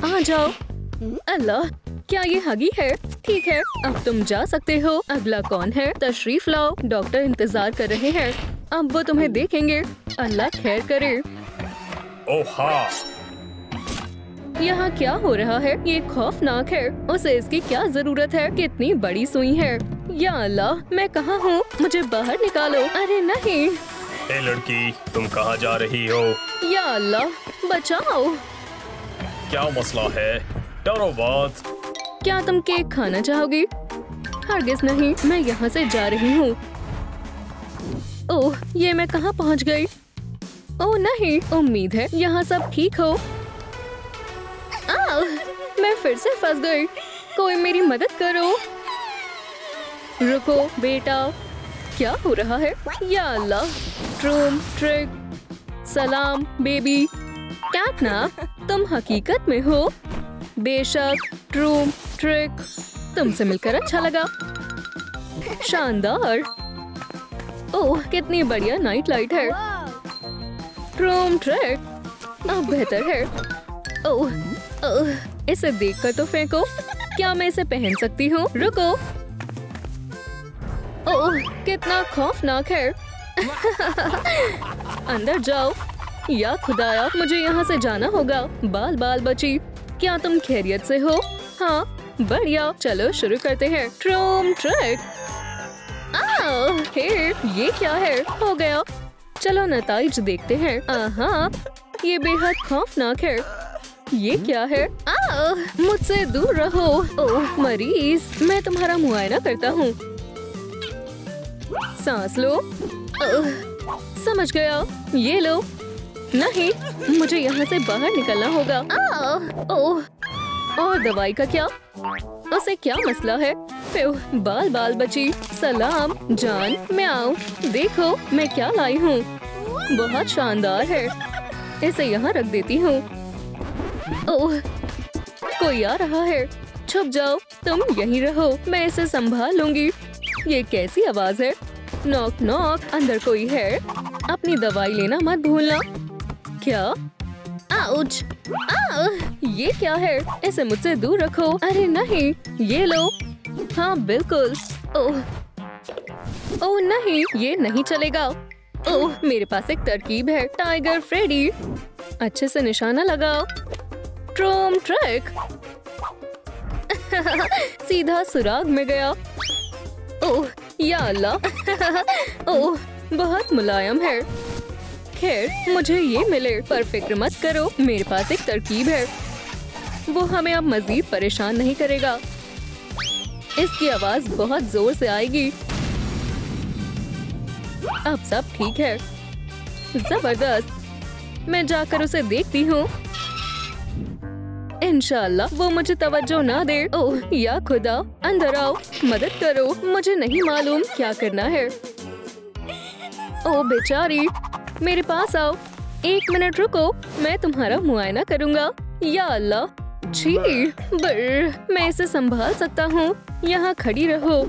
आ जाओ। अल्लाह, क्या ये हगी है? ठीक है, अब तुम जा सकते हो। अगला कौन है? तशरीफ लाओ, डॉक्टर इंतजार कर रहे हैं। अब वो तुम्हें देखेंगे। अल्लाह खैर करे। ओह हाँ। यहाँ क्या हो रहा है? ये खौफनाक है। उसे इसकी क्या जरूरत है? कितनी बड़ी सुई है। या अल्लाह, मैं कहाँ हूँ? मुझे बाहर निकालो। अरे नहीं। ए लड़की, तुम कहाँ जा रही हो? या अल्लाह, बचाओ। क्या मसला है? डरो मत। क्या तुम केक खाना चाहोगी? हरगिज़ नहीं, मैं यहाँ से जा रही हूँ। ओह, ये मैं कहाँ पहुँच गई? ओह नहीं, उम्मीद है यहाँ सब ठीक हो। मैं फिर से फंस गई। कोई मेरी मदद करो। रुको बेटा, क्या हो रहा है? या अल्लाह, ट्रूम ट्रिक। सलाम बेबी। कैटनैप, तुम हकीकत में हो? बेशक ट्रूम ट्रिक, तुमसे मिलकर अच्छा लगा। शानदार। ओह, कितनी बढ़िया नाइट लाइट है। ट्रूम ट्रिक अब बेहतर है। ओह, इसे देखकर तो फेंको। क्या मैं इसे पहन सकती हूँ? रुको। ओह, कितना खौफनाक है। अंदर जाओ। या खुदाया, मुझे यहाँ से जाना होगा। बाल बाल बची, क्या तुम खैरियत से हो? हाँ बढ़िया, चलो शुरू करते हैं। ट्रूम ट्रिक। हे, ये क्या है? हो गया। चलो नताइज देखते हैं। ये बेहद खौफनाक है। ये क्या है? मुझसे दूर रहो। ओह मरीज, मैं तुम्हारा मुआयना करता हूँ। सांस लो। समझ गया, ये लो। नहीं, मुझे यहाँ से बाहर निकलना होगा। ओह, और दवाई का क्या? उसे क्या मसला है? बाल बाल बची। सलाम जान, मैं आऊँ। देखो मैं क्या लाई हूँ। बहुत शानदार है। इसे यहाँ रख देती हूँ। ओह, कोई आ रहा है। छुप जाओ, तुम यहीं रहो, मैं इसे संभाल लूंगी। ये कैसी आवाज है? नॉक नॉक, अंदर कोई है? अपनी दवाई लेना मत भूलना। क्या? आउच! ये क्या है? इसे मुझसे दूर रखो। अरे नहीं, ये लो। हाँ बिल्कुल। ओह नहीं, ये नहीं चलेगा। ओह, मेरे पास एक तरकीब है। Tiger Freddy. अच्छे से निशाना लगाओ। ट्रूम ट्रिक। सीधा सुराग में गया। ओह या अल्लाह। ओह, बहुत मुलायम है। खैर, मुझे ये मिले, पर फिक्र मत करो, मेरे पास एक तरकीब है। वो हमें अब मजीद परेशान नहीं करेगा। इसकी आवाज बहुत जोर से आएगी। अब सब ठीक है। जबरदस्त। मैं जाकर उसे देखती हूँ। इंशाल्लाह वो मुझे तवज्जो ना दे। ओह या खुदा, अंदर आओ, मदद करो। मुझे नहीं मालूम क्या करना है। ओह बेचारी, मेरे पास आओ। 1 मिनट रुको, मैं तुम्हारा मुआयना करूँगा। या अल्लाह, छी, मैं इसे संभाल सकता हूँ। यहाँ खड़ी रहो।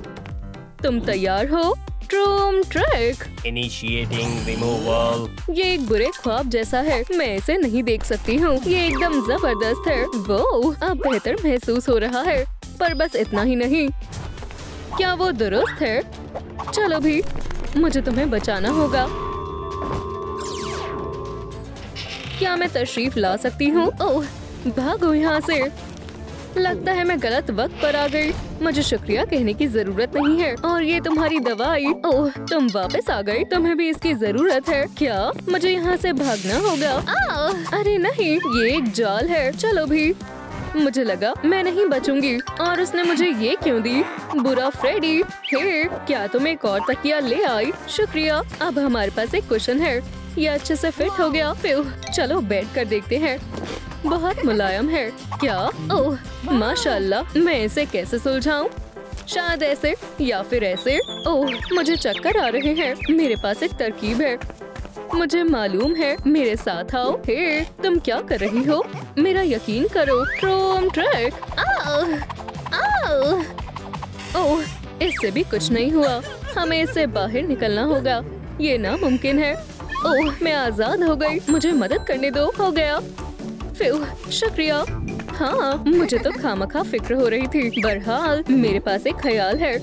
तुम तैयार हो? ट्रूम ट्रिक। Initiating removal. ये एक बुरे ख्वाब जैसा है, मैं इसे नहीं देख सकती हूँ। ये एकदम जबरदस्त है। वो अब बेहतर महसूस हो रहा है, पर बस इतना ही नहीं। क्या वो दुरुस्त है? चलो भी, मुझे तुम्हें बचाना होगा। क्या मैं तशरीफ ला सकती हूँ? ओह, भागो यहाँ से। लगता है मैं गलत वक्त पर आ गई। मुझे शुक्रिया कहने की जरूरत नहीं है। और ये तुम्हारी दवाई। ओह, तुम वापस आ गई। तुम्हें भी इसकी जरूरत है क्या? मुझे यहाँ से भागना होगा। अरे नहीं, ये एक जाल है। चलो भी। मुझे लगा मैं नहीं बचूंगी, और उसने मुझे ये क्यों दी? बुरा फ्रेडी। हे, क्या तुम एक और तकिया ले आई? शुक्रिया। अब हमारे पास एक कुशन है। ये अच्छे से फिट हो गया। चलो बैठ कर देखते हैं। बहुत मुलायम है। क्या? ओह माशाल्लाह, मैं इसे कैसे सुलझाऊं? शायद ऐसे या फिर ऐसे। ओह, मुझे चक्कर आ रहे हैं। मेरे पास एक तरकीब है। मुझे मालूम है, मेरे साथ आओ। हे, तुम क्या कर रही हो? मेरा यकीन करो। ट्रूम ट्रिक। ओह, इससे भी कुछ नहीं हुआ। हमें इससे बाहर निकलना होगा। ये नामुमकिन है। ओह, मैं आजाद हो गई। मुझे मदद करने दो। हो गया। शुक्रिया। हाँ, मुझे तो खामखा फिक्र हो रही थी। बहरहाल मेरे पास एक ख्याल है।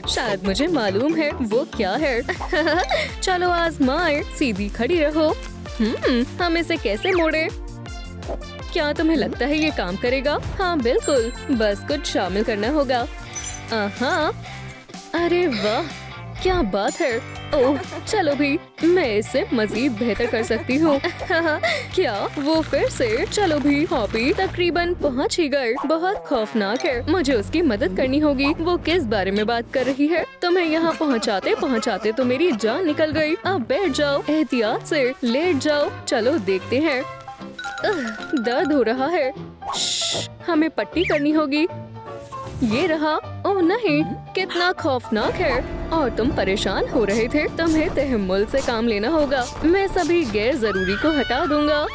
शायद मुझे मालूम है वो क्या है। चलो आजमाए, सीधी खड़ी रहो। हम इसे कैसे मोड़े? क्या तुम्हें लगता है ये काम करेगा? हाँ बिल्कुल, बस कुछ शामिल करना होगा। अरे वाह, क्या बात है। ओह चलो भी, मैं इसे मजीद बेहतर कर सकती हूँ। क्या वो फिर से? चलो भी, हॉपी तकरीबन पहुँच ही गए। बहुत खौफनाक है, मुझे उसकी मदद करनी होगी। वो किस बारे में बात कर रही है? तुम्हें यहाँ पहुँचाते पहुँचाते तो मेरी जान निकल गई। अब बैठ जाओ, एहतियात से लेट जाओ। चलो देखते हैं। दर्द हो रहा है। हमें पट्टी करनी होगी। ये रहा। ओह नहीं, कितना खौफनाक है। और तुम परेशान हो रहे थे। तुम्हें तहम्मुल से काम लेना होगा। मैं सभी गैर जरूरी को हटा दूंगा।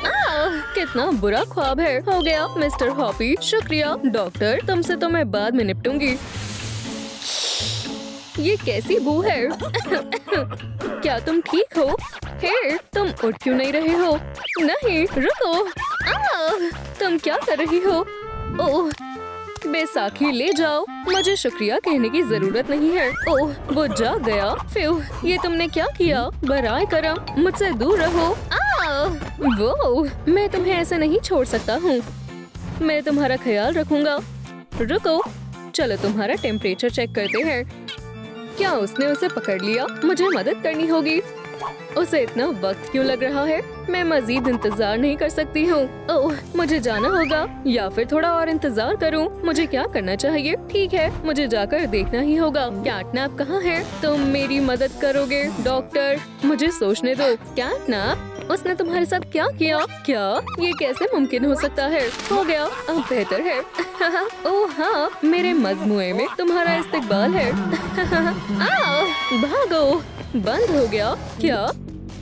कितना बुरा ख्वाब है। हो गया मिस्टर हॉपी, शुक्रिया। डॉक्टर, तुमसे तो मैं बाद में निपटूंगी। ये कैसी बू है? क्या तुम ठीक हो? हे, तुम उठ क्यों नहीं रहे हो? नहीं, रुको। तुम क्या कर रही हो? ओह, बैसाखी ले जाओ। मुझे शुक्रिया कहने की जरूरत नहीं है। ओह, वो जाग गया। फ्यू, ये तुमने क्या किया? बराए करम, मुझसे दूर रहो। वो, मैं तुम्हें ऐसे नहीं छोड़ सकता हूँ। मैं तुम्हारा ख्याल रखूंगा। रुको, चलो तुम्हारा टेम्परेचर चेक करते हैं। क्या उसने उसे पकड़ लिया? मुझे मदद करनी होगी। उसे इतना वक्त क्यों लग रहा है? मैं मजीद इंतजार नहीं कर सकती हूँ। ओह, मुझे जाना होगा या फिर थोड़ा और इंतजार करूँ? मुझे क्या करना चाहिए? ठीक है, मुझे जाकर देखना ही होगा। कैटनैप कहाँ है? तुम मेरी मदद करोगे? डॉक्टर, मुझे सोचने दो। कैटनैप, उसने तुम्हारे साथ क्या किया? क्या ये कैसे मुमकिन हो सकता है? हो गया, अब बेहतर है। ओह हाँ, मेरे मजमुए में तुम्हारा इस्तकबाल है। भागो, बंद हो गया। क्या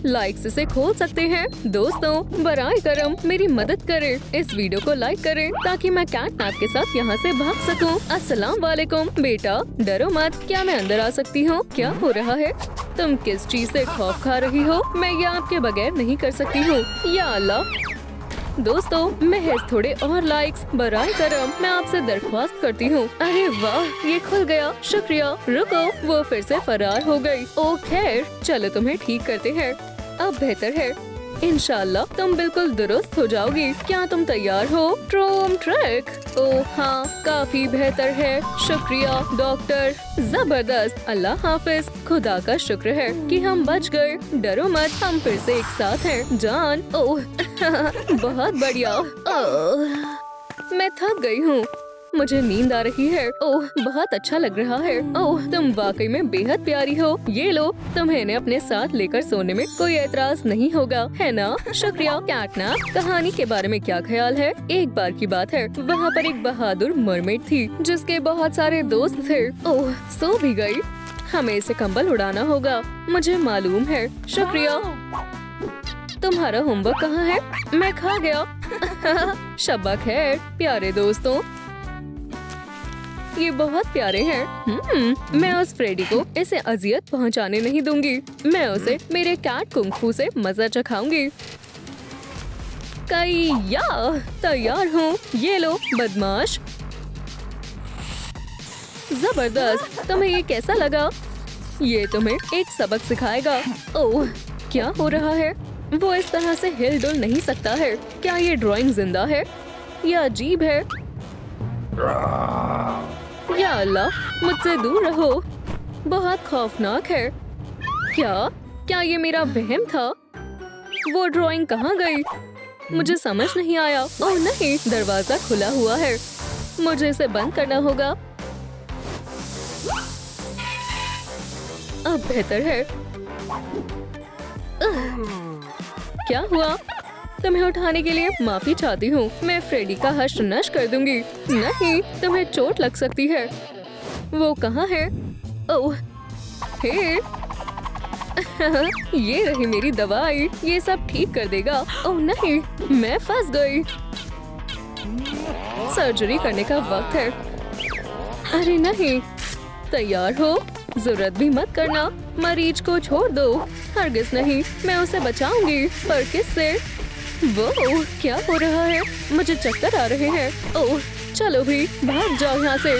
लाइक्स इसे खोल सकते हैं? दोस्तों, बराए करम मेरी मदद करें। इस वीडियो को लाइक करें ताकि मैं कैटनैप के साथ यहाँ से भाग सकूं। अस्सलाम वालेकुम बेटा, डरो मत। क्या मैं अंदर आ सकती हूँ? क्या हो रहा है? तुम किस चीज से खौफ खा रही हो? मैं ये आपके बगैर नहीं कर सकती हूँ। या अल्लाह। दोस्तों, महज थोड़े और लाइक्स, बराए करम मैं आपसे दरख्वास्त करती हूँ। अरे वाह, ये खुल गया, शुक्रिया। रुको, वो फिर से फरार हो गई। ओ खैर, चलो तुम्हें ठीक करते हैं। अब बेहतर है। इंशाल्लाह तुम बिल्कुल दुरुस्त हो जाओगी। क्या तुम तैयार हो? ट्रोम ट्रैक। ओह हाँ, काफी बेहतर है। शुक्रिया डॉक्टर, जबरदस्त। अल्लाह हाफिज। खुदा का शुक्र है कि हम बच गए। डरो मत, हम फिर से एक साथ हैं जान। ओह बहुत बढ़िया। मैं थक गई हूँ, मुझे नींद आ रही है। ओह, बहुत अच्छा लग रहा है। ओह, तुम वाकई में बेहद प्यारी हो। ये लो, तुम्हें इन्हें अपने साथ लेकर सोने में कोई एतराज नहीं होगा, है ना? शुक्रिया। कैटनैप, कहानी के बारे में क्या ख्याल है? एक बार की बात है, वहाँ पर एक बहादुर मरमेड थी जिसके बहुत सारे दोस्त थे। ओह, सो भी गई। हमें इसे कंबल उड़ाना होगा, मुझे मालूम है। शुक्रिया। तुम्हारा होमवर्क कहाँ है? मैं खा गया। शब्बा खैर प्यारे दोस्तों, ये बहुत प्यारे हैं। मैं उस फ्रेडी को इसे अजियत पहुंचाने नहीं दूंगी। मैं उसे मेरे कैट कुंग-फू से मजा चखाऊंगी। कईया, तैयार हूँ। ये लो बदमाश। जबरदस्त। तुम्हें ये कैसा लगा? ये तुम्हें एक सबक सिखाएगा। ओह, क्या हो रहा है? वो इस तरह से हिल डुल नहीं सकता है। क्या ये ड्राइंग जिंदा है? ये अजीब है। या अल्लाह, मुझसे दूर रहो। बहुत खौफनाक है। क्या ये मेरा वहम था? वो ड्राइंग कहाँ गई? मुझे समझ नहीं आया। ओह नहीं, दरवाजा खुला हुआ है। मुझे इसे बंद करना होगा। अब बेहतर है। क्या हुआ? तुम्हें उठाने के लिए माफी चाहती हूँ। मैं फ्रेडी का हश्र नश्र कर दूंगी। नहीं, तुम्हें चोट लग सकती है। वो कहाँ है? ओह, हे। ये रही मेरी दवाई, ये सब ठीक कर देगा। ओह नहीं, मैं फंस गई। सर्जरी करने का वक्त है। अरे नहीं, तैयार हो? जरूरत भी मत करना। मरीज को छोड़ दो। हरगिज नहीं, मैं उसे बचाऊंगी। पर किससे? वो क्या हो रहा है? मुझे चक्कर आ रहे हैं। ओह, चलो भी भाग जाओ यहाँ से।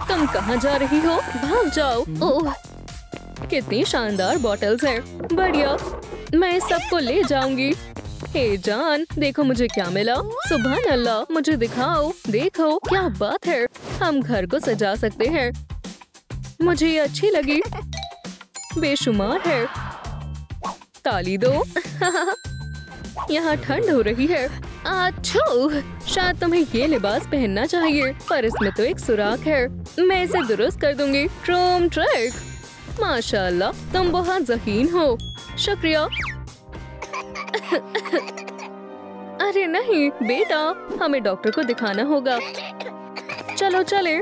तुम कहाँ जा रही हो? भाग जाओ। ओह, कितनी शानदार बॉटल्स हैं। बढ़िया, मैं इस सबको ले जाऊंगी। हे जान, देखो मुझे क्या मिला। सुभान अल्लाह, मुझे दिखाओ। देखो क्या बात है, हम घर को सजा सकते हैं। मुझे ये अच्छी लगी, बेशुमार है। ताली दो। यहाँ ठंड हो रही है। अच्छू, शायद तुम्हें ये लिबास पहनना चाहिए, पर इसमें तो एक सुराख है। मैं इसे दुरुस्त कर दूंगी। ट्रूम ट्रिक, माशाल्लाह, तुम बहुत ज़हीन हो। शुक्रिया। अरे नहीं बेटा, हमें डॉक्टर को दिखाना होगा। चलो चले।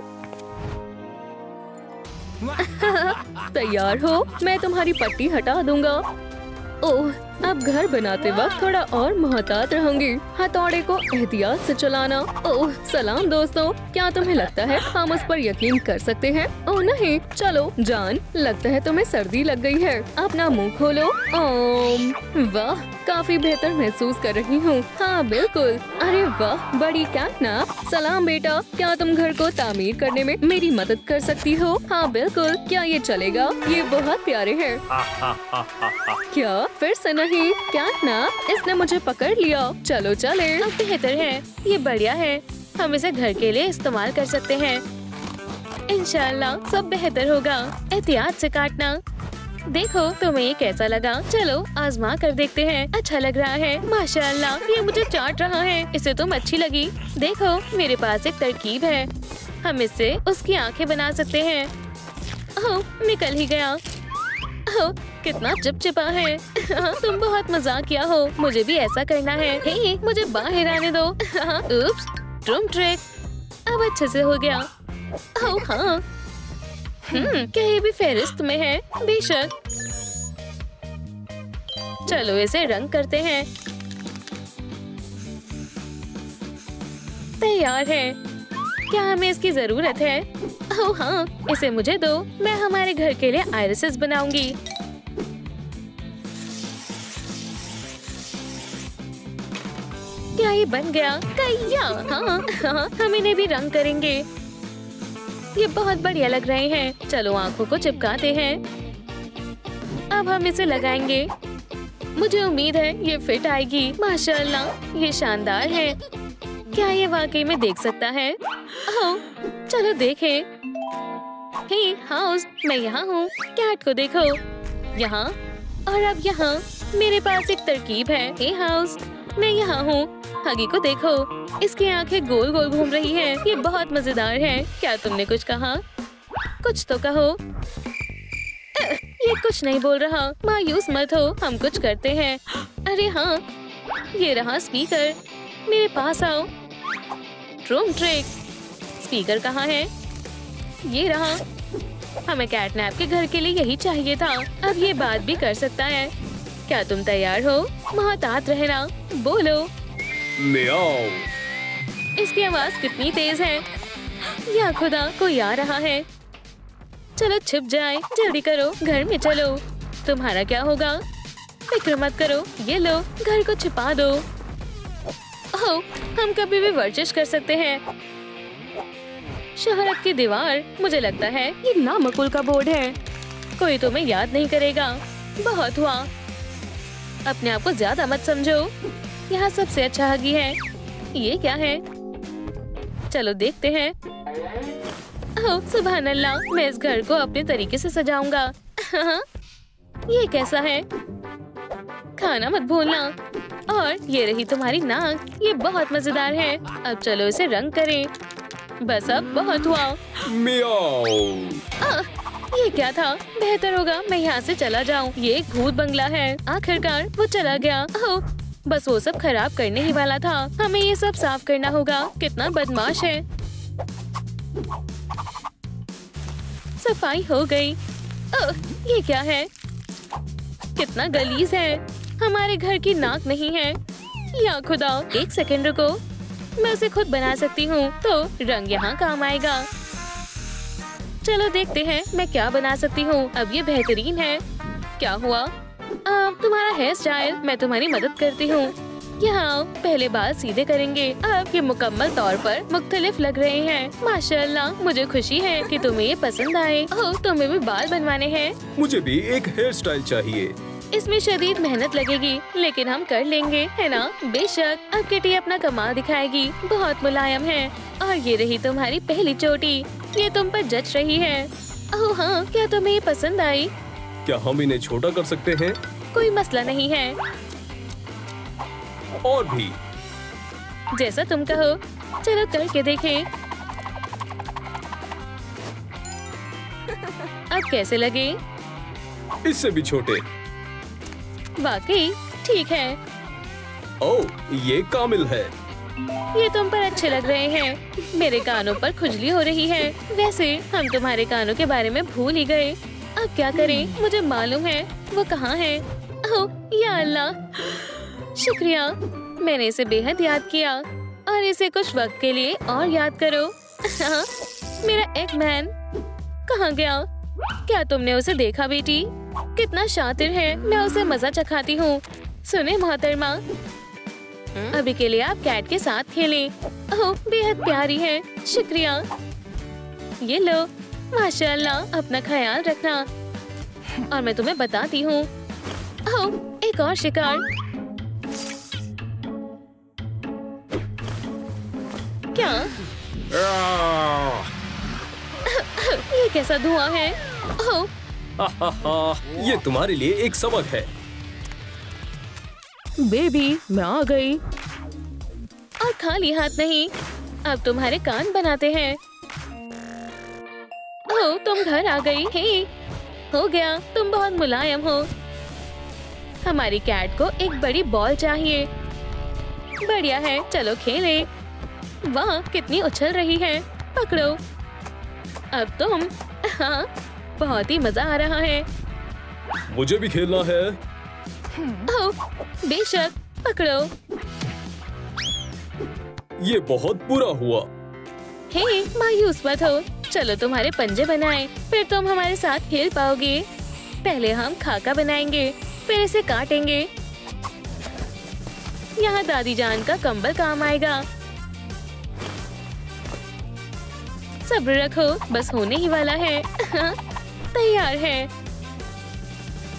तैयार हो? मैं तुम्हारी पट्टी हटा दूंगा। ओह, अब घर बनाते वक्त थोड़ा और मोहतात रहूंगी। हथौड़े को एहतियात से चलाना। ओह, सलाम दोस्तों, क्या तुम्हें लगता है हम उस पर यकीन कर सकते हैं? ओह नहीं, चलो जान, लगता है तुम्हें सर्दी लग गई है। अपना मुंह खोलो। वाह, काफी बेहतर महसूस कर रही हूँ। हाँ बिल्कुल। अरे वाह, बड़ी कैटनैप। सलाम बेटा, क्या तुम घर को तामीर करने में मेरी मदद कर सकती हो? हाँ बिल्कुल, क्या ये चलेगा? ये बहुत प्यारे हैं। क्या फिर से नहीं? कैटनैप, इसने मुझे पकड़ लिया। चलो चले। अब बेहतर है, ये बढ़िया है। हम इसे घर के लिए इस्तेमाल कर सकते हैं। इंशाल्लाह सब बेहतर होगा। एहतियात से काटना। देखो तुम्हें ये कैसा लगा? चलो आजमा कर देखते हैं। अच्छा लग रहा है। माशाल्लाह, ये मुझे चाट रहा है। इसे तुम अच्छी लगी। देखो मेरे पास एक तरकीब है, हम इससे उसकी आंखें बना सकते हैं। ओह, निकल ही गया। ओह, कितना चिपचिपा है। तुम बहुत मजाकिया हो। मुझे भी ऐसा करना है। हे, मुझे बाहर आने दो। उप्स, ट्रूम ट्रिक। अब अच्छे से हो गया। ओह हाँ, क्या ये भी फेरिस्त में है? बेशक। चलो इसे रंग करते हैं। तैयार है। क्या हमें इसकी जरूरत है? ओह हाँ, इसे मुझे दो। मैं हमारे घर के लिए आयरिसेस बनाऊंगी। क्या ये बन गया? कैया? हाँ, हम इन्हें भी रंग करेंगे। ये बहुत बढ़िया लग रहे हैं। चलो आंखों को चिपकाते हैं। अब हम इसे लगाएंगे। मुझे उम्मीद है ये फिट आएगी। माशाल्लाह, ये शानदार है। क्या ये वाकई में देख सकता है? ओह, चलो देखें। हे हाउस, मैं यहाँ हूँ। कैट को देखो, यहाँ और अब यहाँ। मेरे पास एक तरकीब है। हे हाउस, मैं यहाँ हूँ। हगी को देखो, इसकी आंखें गोल गोल घूम रही हैं। ये बहुत मजेदार है। क्या तुमने कुछ कहा? कुछ तो कहो। ये कुछ नहीं बोल रहा। मायूस मत हो, हम कुछ करते हैं। अरे हाँ, ये रहा स्पीकर। मेरे पास आओ। ट्रूम ट्रिक। स्पीकर कहाँ है? ये रहा। हमें कैटनैप के घर के लिए यही चाहिए था। अब ये बात भी कर सकता है। क्या तुम तैयार हो? मोहतात रहना। बोलो। म्याऊ। इसकी आवाज कितनी तेज है। या खुदा, कोई आ रहा है। चलो छिप जाए, जल्दी करो, घर में चलो। तुम्हारा क्या होगा? फिक्र मत करो, ये लो, घर को छिपा दो। ओह, हम कभी भी वर्जिश कर सकते हैं। शोहरत की दीवार, मुझे लगता है ये नामकुल का बोर्ड है। कोई तुम्हें याद नहीं करेगा। बहुत हुआ। अपने आप को ज्यादा मत समझो। यहाँ सबसे अच्छा हगी है। ये क्या है? चलो देखते हैं। ओह सुभान अल्लाह, मैं इस घर को अपने तरीके से सजाऊंगा। ये कैसा है? खाना मत भूलना। और ये रही तुम्हारी नाक, ये बहुत मजेदार है। अब चलो इसे रंग करें। बस अब बहुत हुआ। ये क्या था? बेहतर होगा मैं यहाँ से चला जाऊँ। ये एक भूत बंगला है। आखिरकार वो चला गया। ओह, बस वो सब खराब करने ही वाला था। हमें ये सब साफ करना होगा। कितना बदमाश है। सफाई हो गई। ओह, ये क्या है? कितना गलीज है। हमारे घर की नाक नहीं है। या खुदा, एक सेकंड रुको, मैं उसे खुद बना सकती हूँ तो रंग यहाँ काम आएगा। चलो देखते हैं मैं क्या बना सकती हूँ। अब ये बेहतरीन है। क्या हुआ? तुम्हारा हेयर स्टाइल, मैं तुम्हारी मदद करती हूँ। यहाँ पहले बाल सीधे करेंगे। अब ये मुकम्मल तौर पर मुख्तलिफ लग रहे हैं। माशाल्लाह, मुझे खुशी है कि तुम्हें ये पसंद आए। ओह, तुम्हें भी बाल बनवाने हैं? मुझे भी एक हेयर स्टाइल चाहिए। इसमें शदीद मेहनत लगेगी, लेकिन हम कर लेंगे, है ना? बेशक। अब किटी अपना कमाल दिखाएगी। बहुत मुलायम है। और ये रही तुम्हारी पहली चोटी। ये तुम पर जच रही है। ओह हाँ, क्या तुम्हें ये पसंद आई? क्या हम इन्हें छोटा कर सकते हैं? कोई मसला नहीं है, और भी। जैसा तुम कहो। चलो करके देखें। अब कैसे लगे? इससे भी छोटे। वाकई ठीक है। ओह, ये कामिल है। ये तुम पर अच्छे लग रहे हैं। मेरे कानों पर खुजली हो रही है। वैसे हम तुम्हारे कानों के बारे में भूल ही गए। अब क्या करें? मुझे मालूम है वो कहाँ है। ओह या अल्लाह, शुक्रिया। मैंने इसे बेहद याद किया। और इसे कुछ वक्त के लिए और याद करो। मेरा एगमैन कहाँ गया? क्या तुमने उसे देखा बेटी? कितना शातिर है। मैं उसे मजा चखाती हूँ। सुने मोहतरमा, अभी के लिए आप कैट के साथ खेलें। ओह, बेहद प्यारी है। शुक्रिया। ये लो। माशाल्लाह, अपना ख्याल रखना। और मैं तुम्हें बताती हूँ। ओह, एक और शिकार। क्या? ये कैसा धुआं है? ओह, ये तुम्हारे लिए एक सबक है। बेबी, मैं आ गई। और खाली हाथ नहीं, अब तुम्हारे कान बनाते हैं। ओह, तुम घर आ गई। हे, हो गया। तुम बहुत मुलायम हो। हमारी कैट को एक बड़ी बॉल चाहिए। बढ़िया है, चलो खेलें। वाह, कितनी उछल रही है। पकड़ो। अब तुम। हाँ, बहुत ही मजा आ रहा है। मुझे भी खेलना है। ओह, बेशक। पकड़ो। ये बहुत बुरा हुआ। हे, मायूस मत हो। चलो तुम्हारे पंजे बनाएं, फिर तुम हमारे साथ खेल पाओगे। पहले हम खाका बनाएंगे, फिर इसे काटेंगे। यहाँ दादी जान का कंबल काम आएगा। सब्र रखो, बस होने ही वाला है। तैयार है।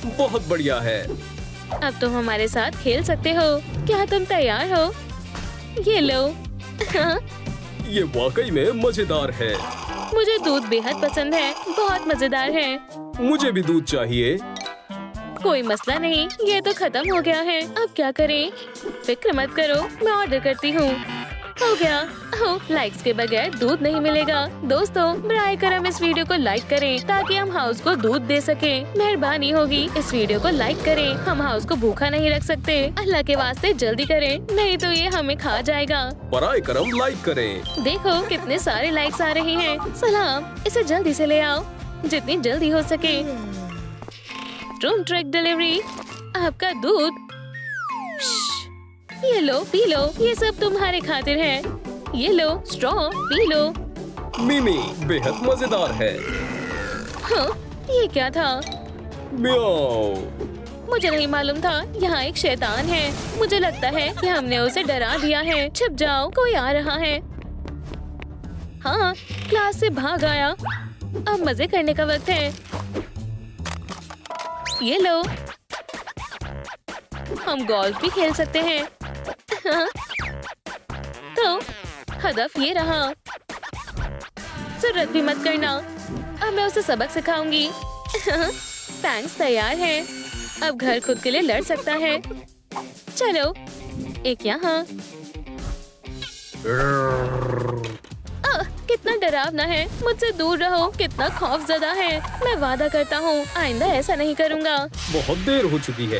बहुत बढ़िया है। अब तुम हमारे साथ खेल सकते हो। क्या तुम तैयार हो? ये लो। ये वाकई में मजेदार है। मुझे दूध बेहद पसंद है। बहुत मजेदार है। मुझे भी दूध चाहिए। कोई मसला नहीं, ये तो खत्म हो गया है। अब क्या करें? फिक्र मत करो, मैं ऑर्डर करती हूँ। हो गया। ओह, लाइक्स के बगैर दूध नहीं मिलेगा। दोस्तों, बराए करम इस वीडियो को लाइक करें ताकि हम हाउस को दूध दे सके। मेहरबानी होगी, इस वीडियो को लाइक करें। हम हाउस को भूखा नहीं रख सकते। अल्लाह के वास्ते जल्दी करें, नहीं तो ये हमें खा जाएगा। बराए करम लाइक करें। देखो कितने सारे लाइक्स आ रहे हैं। सलाम, इसे जल्दी से ले आओ, जितनी जल्दी हो सके। Room truck delivery. आपका दूध। ये लो, पी लो। ये सब तुम्हारे खातिर है। ये लो, स्ट्रॉ, पी लो। मिमी, बेहद मजेदार है। हाँ, ये क्या था? म्याऊ। मुझे नहीं मालूम था यहाँ एक शैतान है। मुझे लगता है कि हमने उसे डरा दिया है। छिप जाओ, कोई आ रहा है। हाँ, क्लास से भाग आया। अब मजे करने का वक्त है। ये लो। हम गोल्फ भी खेल सकते हैं। हाँ। तो हदफ ये रहा। जरूरत भी मत करना। अब मैं उसे सबक सिखाऊंगी। पैंट्स तैयार है। अब घर खुद के लिए लड़ सकता है। चलो, एक यहाँ। कितना डरावना है। मुझसे दूर रहो। कितना खौफजदा है। मैं वादा करता हूँ आइंदा ऐसा नहीं करूँगा। बहुत देर हो चुकी है।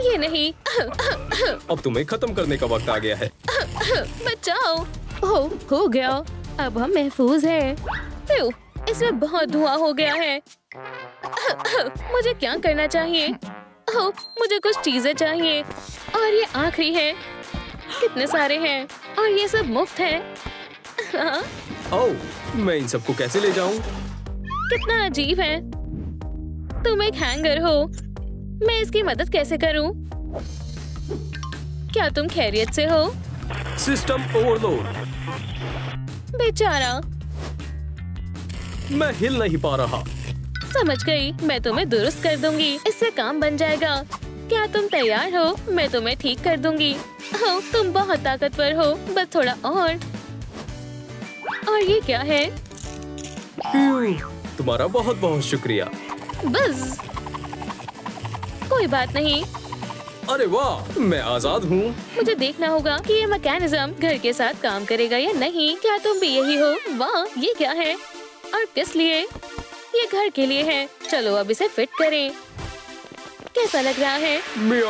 ये नहीं। अब तुम्हें खत्म करने का वक्त आ गया है। बचाओ। ओह, हो गया। अब हम महफूज हैं। प्यू, इसमें बहुत धुआं हो गया है। मुझे क्या करना चाहिए? ओह, मुझे कुछ चीजें चाहिए। और ये आखिरी है। कितने सारे हैं और ये सब मुफ्त है। ओह, मैं इन सबको कैसे ले जाऊं? कितना अजीब है। तुम एक हैंगर हो। मैं इसकी मदद कैसे करूं? क्या तुम खैरियत से हो? System overload. बेचारा। मैं हिल नहीं पा रहा। समझ गई, मैं तुम्हें दुरुस्त कर दूंगी। इससे काम बन जाएगा। क्या तुम तैयार हो? मैं तुम्हें ठीक कर दूंगी। हो, तुम बहुत ताकतवर हो। बस थोड़ा और ये क्या है? तुम्हारा बहुत बहुत शुक्रिया। बस कोई बात नहीं। अरे वाह, मैं आजाद हूँ। मुझे देखना होगा कि ये मैकेनिज्म घर के साथ काम करेगा या नहीं। क्या तुम भी यही हो? वाह, ये क्या है और किस लिए? ये घर के लिए है। चलो अब इसे फिट करें। कैसा लग रहा है? म्याऊ।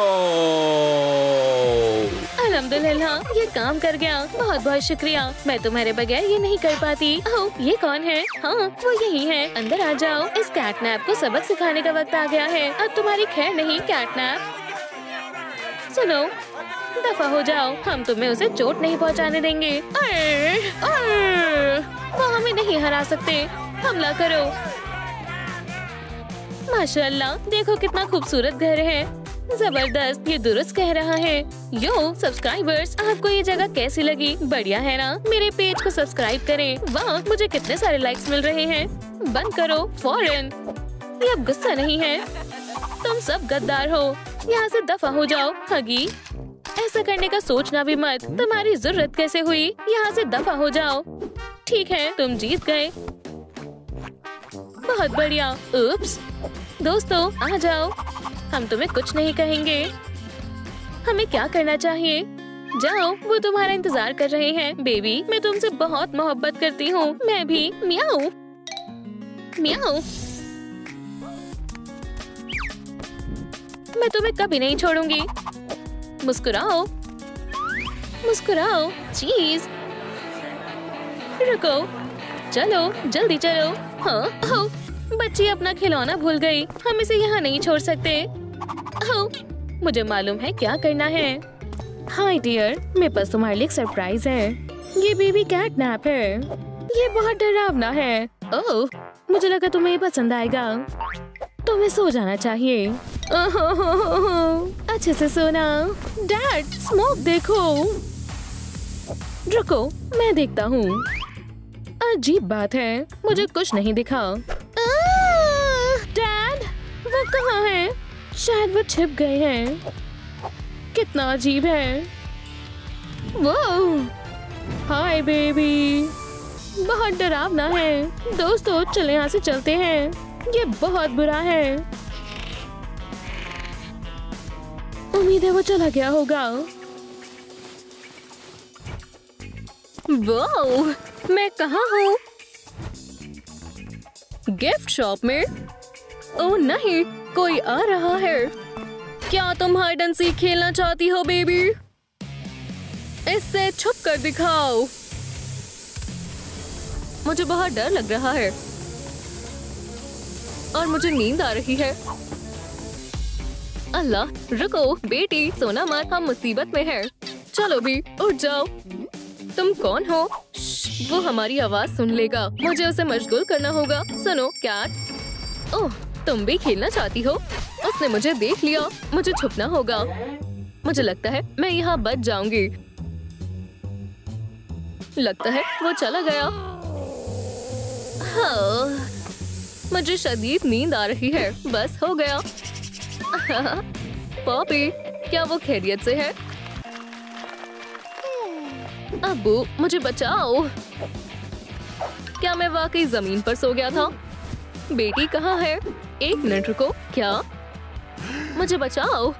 अल्हम्दुलिल्लाह, ये काम कर गया। बहुत बहुत शुक्रिया। मैं तुम्हारे बगैर ये नहीं कर पाती। ओह, ये कौन है? हाँ, वो यही है। अंदर आ जाओ। इस कैटनैप को सबक सिखाने का वक्त आ गया है। अब तुम्हारी खैर नहीं कैटनैप। सुनो, दफा हो जाओ। हम तुम्हें उसे चोट नहीं पहुंचाने देंगे। वो हमें नहीं हरा सकते। हमला करो। माशाल्लाह, देखो कितना खूबसूरत घर है। जबरदस्त, ये दुरुस्त कह रहा है। यो सब्सक्राइबर्स, आपको ये जगह कैसी लगी? बढ़िया है ना? मेरे पेज को सब्सक्राइब करें। वाह, मुझे कितने सारे लाइक्स मिल रहे हैं। बंद करो फौरन। ये अब गुस्सा नहीं है। तुम सब गद्दार हो। यहाँ से दफा हो जाओ। हगी, ऐसा करने का सोचना भी मत। तुम्हारी जरूरत कैसे हुई? यहाँ से दफा हो जाओ। ठीक है, तुम जीत गए। बहुत बढ़िया। उप्स। दोस्तों आ जाओ, हम तुम्हें कुछ नहीं कहेंगे। हमें क्या करना चाहिए? जाओ, वो तुम्हारा इंतजार कर रहे हैं। बेबी, मैं तुमसे बहुत मोहब्बत करती हूँ। मैं भी। म्याऊ म्याऊ। मैं तुम्हें कभी नहीं छोड़ूंगी। मुस्कुराओ मुस्कुराओ। चीज। रुको, चलो जल्दी चलो। हाँ, हो, बच्ची अपना खिलौना भूल गई। हम इसे यहाँ नहीं छोड़ सकते। हो, मुझे मालूम है क्या करना है। हाय डियर, मेरे पास तुम्हारे लिए एक सरप्राइज है। ये बेबी कैटनैप है। ये बहुत डरावना है। ओह, मुझे लगा तुम्हें ये पसंद आएगा। तुम्हें सो जाना चाहिए। अच्छे से सोना। डैड, स्मोक देखो। रुको, मैं देखता हूँ। अजीब बात है, मुझे कुछ नहीं दिखा। डैड, वो कहाँ है? शायद वो छिप गए हैं। कितना अजीब है। वो हाय बेबी, बहुत डरावना है। दोस्तों चले यहाँ से चलते हैं। ये बहुत बुरा है। उम्मीद है वो चला गया होगा। वाओ, मैं कहाँ हूँ? गिफ्ट शॉप में? ओह नहीं, कोई आ रहा है। क्या तुम हाइड एंड सीक खेलना चाहती हो बेबी? इससे छुप कर दिखाओ। मुझे बहुत डर लग रहा है और मुझे नींद आ रही है। अल्लाह, रुको बेटी, सोना मत, हम मुसीबत में हैं। चलो भी, उठ जाओ। तुम कौन हो? वो हमारी आवाज सुन लेगा। मुझे उसे मशगूल करना होगा। सुनो कैट। ओह, तुम भी खेलना चाहती हो? उसने मुझे देख लिया। मुझे छुपना होगा। मुझे लगता है मैं यहाँ बच जाऊंगी। लगता है वो चला गया। हाँ, मुझे शदीद नींद आ रही है। बस हो गया। पॉपी, क्या वो खैरियत से है? अब्बू, मुझे बचाओ। क्या मैं वाकई जमीन पर सो गया था? बेटी कहाँ है? एक मिनट रुको। क्या? मुझे बचाओ।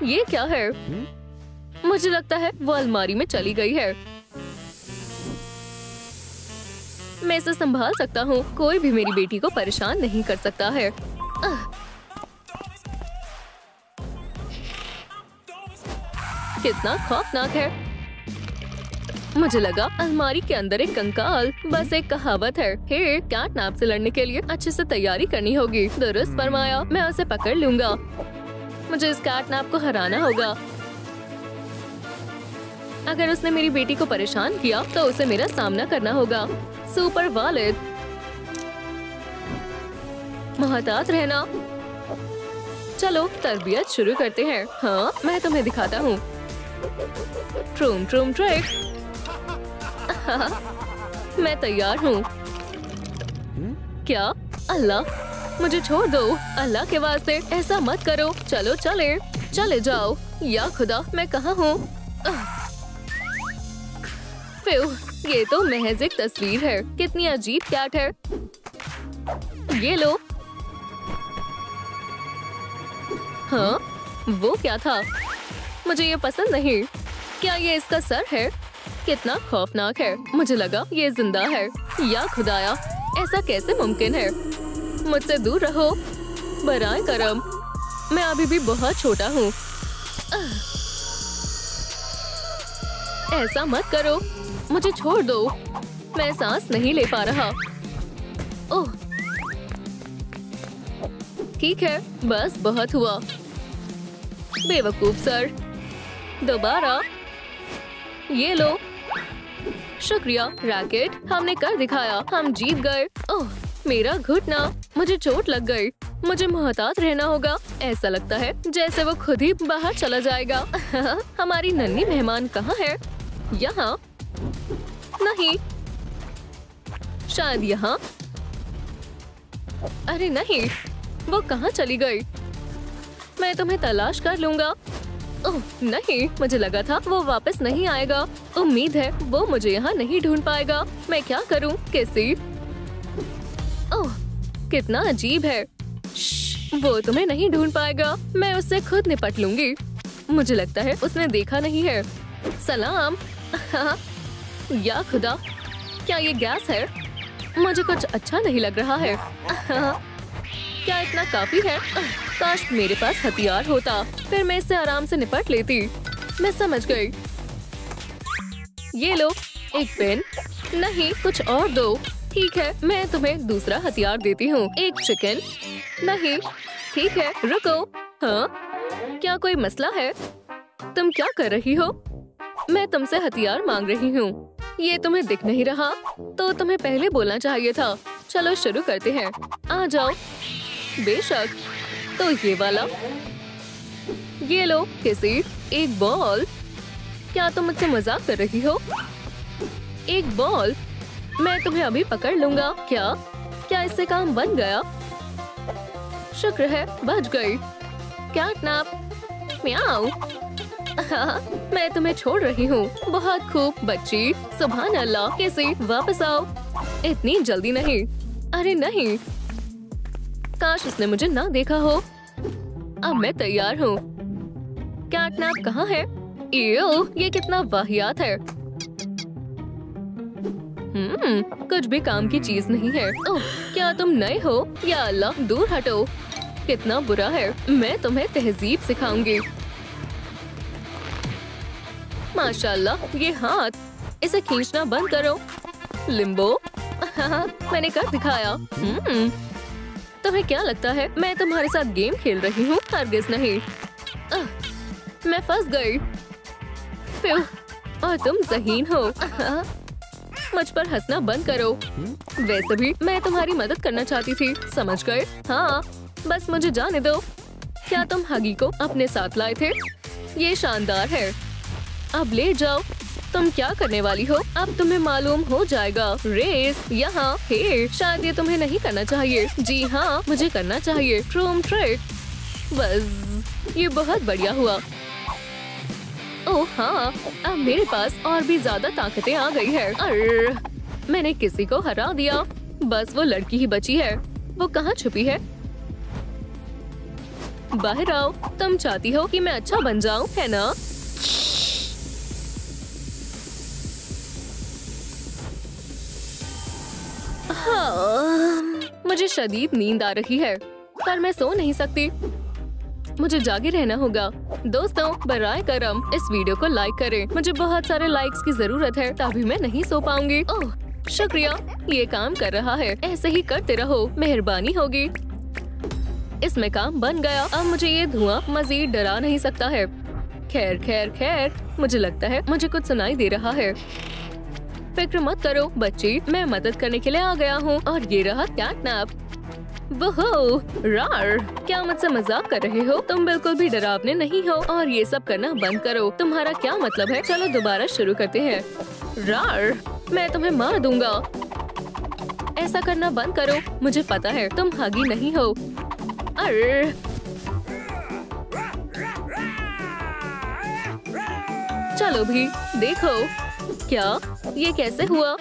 ये क्या है? मुझे लगता है वो अलमारी में चली गई है। मैं इसे संभाल सकता हूँ। कोई भी मेरी बेटी को परेशान नहीं कर सकता है। कितना खौफनाक है। मुझे लगा अलमारी के अंदर एक कंकाल। बस एक कहावत है, हे कैटनैप से लड़ने के लिए अच्छे से तैयारी करनी होगी। दुरुस्त फरमाया। मैं उसे पकड़ लूंगा। मुझे इस कैटनैप को हराना होगा। अगर उसने मेरी बेटी को परेशान किया तो उसे मेरा सामना करना होगा। सुपर वालिद। मोहतात रहना। चलो तरबियत शुरू करते हैं। हाँ, मैं तुम्हें दिखाता हूँ। ट्रूम ट्रूम ट्रिक। मैं तैयार हूँ। क्या? अल्लाह, मुझे छोड़ दो। अल्लाह के वास्ते ऐसा मत करो। चलो चले जाओ। या खुदा, मैं कहाँ हूँ? ये तो महज एक तस्वीर है। कितनी अजीब कैट है। ये लो। हाँ, वो क्या था? मुझे ये पसंद नहीं। क्या ये इसका सर है? कितना खौफनाक है। मुझे लगा ये जिंदा है। या खुदाया, ऐसा कैसे मुमकिन है? मुझसे दूर रहो बराए करम। मैं अभी भी बहुत छोटा हूँ। ऐसा मत करो, मुझे छोड़ दो। मैं सांस नहीं ले पा रहा। ओह, ठीक है, बस बहुत हुआ। बेवकूफ सर। दोबारा। ये लो। शुक्रिया रैकेट, हमने कर दिखाया। हम जीत गए। ओह, मेरा घुटना। मुझे चोट लग गई। मुझे मोहतात रहना होगा। ऐसा लगता है जैसे वो खुद ही बाहर चला जाएगा। हमारी नन्ही मेहमान कहाँ है? यहाँ नहीं, शायद यहाँ। अरे नहीं, वो कहाँ चली गई? मैं तुम्हें तलाश कर लूंगा। ओह नहीं, मुझे लगा था वो वापस नहीं आएगा। उम्मीद है वो मुझे यहाँ नहीं ढूंढ पाएगा। मैं क्या करूँ? कैसी? ओह, कितना अजीब है। वो तुम्हें नहीं ढूंढ पाएगा। मैं उससे खुद निपट लूंगी। मुझे लगता है उसने देखा नहीं है। सलाम। या खुदा, क्या ये गैस है? मुझे कुछ अच्छा नहीं लग रहा है। क्या इतना काफी है? काश मेरे पास हथियार होता, फिर मैं इससे आराम से निपट लेती। मैं समझ गई। ये लो, एक पेन। नहीं, कुछ और दो। ठीक है, मैं तुम्हें दूसरा हथियार देती हूँ। एक चिकन। नहीं, ठीक है, रुको। हाँ, क्या कोई मसला है? तुम क्या कर रही हो? मैं तुमसे हथियार मांग रही हूँ। ये तुम्हें दिख नहीं रहा? तो तुम्हें पहले बोलना चाहिए था। चलो शुरू करते हैं। आ जाओ। बेशक। तो ये वाला। ये लो किसी। एक बॉल। क्या तुम मुझसे मजाक कर रही हो? एक बॉल। मैं तुम्हें अभी पकड़ लूंगा। क्या इससे काम बन गया? शुक्र है, बच गई। कैटनैप। म्याऊ। मैं तुम्हें छोड़ रही हूँ। बहुत खूब बच्ची। सुभान अल्लाह। किसी, वापस आओ। इतनी जल्दी नहीं। अरे नहीं, काश उसने मुझे ना देखा हो। अब मैं तैयार हूँ। कैटनैप कहाँ है? ये कितना वाहियात है। कुछ भी काम की चीज नहीं है। ओह, क्या तुम नए हो? या अल्लाह, दूर हटो। कितना बुरा है। मैं तुम्हें तहजीब सिखाऊंगी। माशाल्लाह, ये हाथ। इसे खींचना बंद करो। लिम्बो। मैंने कर दिखाया। तुम्हें क्या लगता है मैं तुम्हारे साथ गेम खेल रही हूँ? हरगिज़ नहीं। मैं फंस गई। और तुम ज़हीन हो। मुझ पर हंसना बंद करो। वैसे भी मैं तुम्हारी मदद करना चाहती थी। समझ गए? हाँ, बस मुझे जाने दो। क्या तुम हगी को अपने साथ लाए थे? ये शानदार है। अब ले जाओ। तुम क्या करने वाली हो? अब तुम्हें मालूम हो जाएगा। रेस यहाँ। हे, शायद ये तुम्हें नहीं करना चाहिए। जी हाँ, मुझे करना चाहिए। ट्रूम ट्रिक। बस, ये बहुत बढ़िया हुआ। ओह हाँ, अब मेरे पास और भी ज्यादा ताकतें आ गई है। मैंने किसी को हरा दिया। बस वो लड़की ही बची है। वो कहाँ छुपी है? बाहर आओ। तुम चाहती हो कि मैं अच्छा बन जाऊं, है ना? हाँ, मुझे शदीद नींद आ रही है, पर मैं सो नहीं सकती। मुझे जागे रहना होगा। दोस्तों, बराए करम इस वीडियो को लाइक करें। मुझे बहुत सारे लाइक्स की जरूरत है, तभी मैं नहीं सो पाऊंगी। ओह शुक्रिया, ये काम कर रहा है। ऐसे ही करते रहो, मेहरबानी होगी। इसमें काम बन गया। अब मुझे ये धुआं मजीद डरा नहीं सकता है। खैर खैर खैर, मुझे लगता है मुझे कुछ सुनाई दे रहा है। फिक्र मत करो बच्ची, मैं मदद करने के लिए आ गया हूँ। और ये रहा कैटनैप। वो रार, क्या मुझसे मजाक कर रहे हो? तुम बिल्कुल भी डरावने नहीं हो और ये सब करना बंद करो। तुम्हारा क्या मतलब है? चलो दोबारा शुरू करते हैं। रार, मैं तुम्हें मार दूंगा। ऐसा करना बंद करो। मुझे पता है तुम हगी नहीं हो। अर्र। चलो भी देखो। क्या ये कैसे हुआ?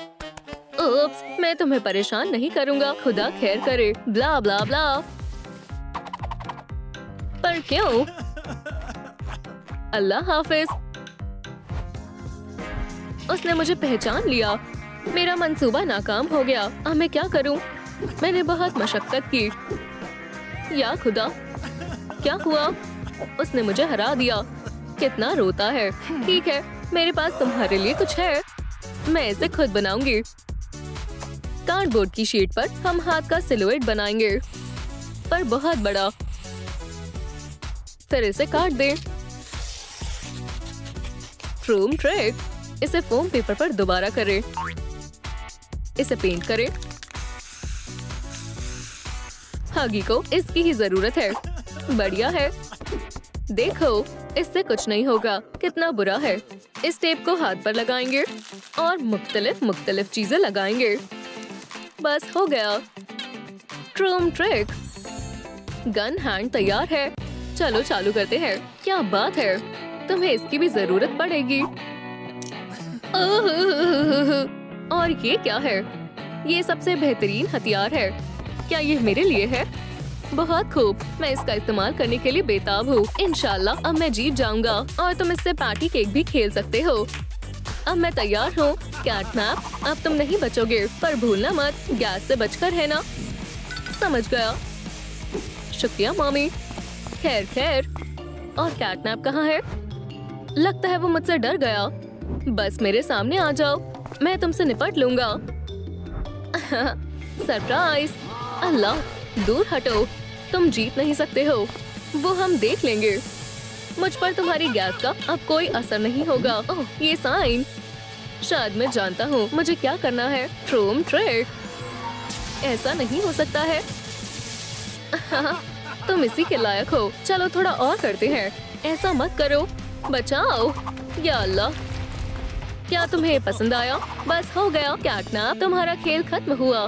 ओप्स, मैं तुम्हें परेशान नहीं करूंगा। खुदा खैर करे। ब्ला ब्ला ब्ला। पर क्यों? अल्लाह हाफिज। उसने मुझे पहचान लिया। मेरा मंसूबा नाकाम हो गया। अब मैं क्या करूं? मैंने बहुत मशक्कत की। या खुदा, क्या हुआ? उसने मुझे हरा दिया। कितना रोता है। ठीक है, मेरे पास तुम्हारे लिए कुछ है। मैं इसे खुद बनाऊंगी। कार्डबोर्ड की शीट पर हम हाथ का सिलुएट बनाएंगे, पर बहुत बड़ा। फिर इसे काट दें। ट्रूम ट्रिक। इसे फोम पेपर पर दोबारा करें। इसे पेंट करें। हगी को इसकी ही जरूरत है। बढ़िया है। देखो, इससे कुछ नहीं होगा। कितना बुरा है। इस टेप को हाथ पर लगाएंगे और मुख्तलिफ चीजें लगाएंगे। बस हो गया। ट्रूम ट्रिक। गन हैंड तैयार है। चलो चालू करते हैं। क्या बात है, तुम्हें इसकी भी जरूरत पड़ेगी। और ये क्या है? ये सबसे बेहतरीन हथियार है। क्या ये मेरे लिए है? बहुत खूब। मैं इसका इस्तेमाल करने के लिए बेताब हूँ। इंशाल्लाह अब मैं जीत जाऊंगा और तुम इससे पार्टी केक भी खेल सकते हो। अब मैं तैयार हूँ। कैटनैप, अब तुम नहीं बचोगे, पर भूलना मत गैस से बचकर है ना? समझ गया। शुक्रिया मॉमी। खैर। और कैटनैप कहाँ है? लगता है वो मुझसे डर गया। बस मेरे सामने आ जाओ, मैं तुमसे निपट लूंगा। सरप्राइज। अल्लाह, दूर हटो। तुम जीत नहीं सकते हो। वो हम देख लेंगे। मुझ पर तुम्हारी गैस का अब कोई असर नहीं होगा। ओह, ये साइन। शायद मैं जानता हूँ मुझे क्या करना है। ट्रूम ट्रिक। ऐसा नहीं हो सकता है। तुम इसी के लायक हो। चलो थोड़ा और करते हैं। ऐसा मत करो। बचाओ। या अल्लाह, क्या तुम्हें पसंद आया? बस हो गया। कैटनैप, तुम्हारा खेल खत्म हुआ।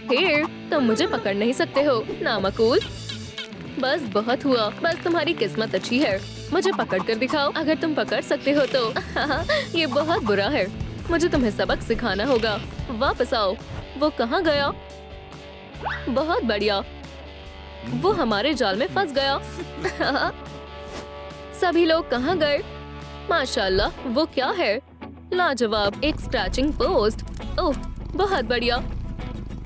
फिर तुम मुझे पकड़ नहीं सकते हो। नामकूल। बस बहुत हुआ। बस तुम्हारी किस्मत अच्छी है। मुझे पकड़ कर दिखाओ, अगर तुम पकड़ सकते हो तो। ये बहुत बुरा है। मुझे तुम्हें सबक सिखाना होगा। वापस आओ। वो कहाँ गया? बहुत बढ़िया। वो हमारे जाल में फंस गया। सभी लोग कहाँ गए? माशाल्लाह, वो क्या है? लाजवाब, एक स्क्रैचिंग पोस्ट। ओह, बहुत बढ़िया।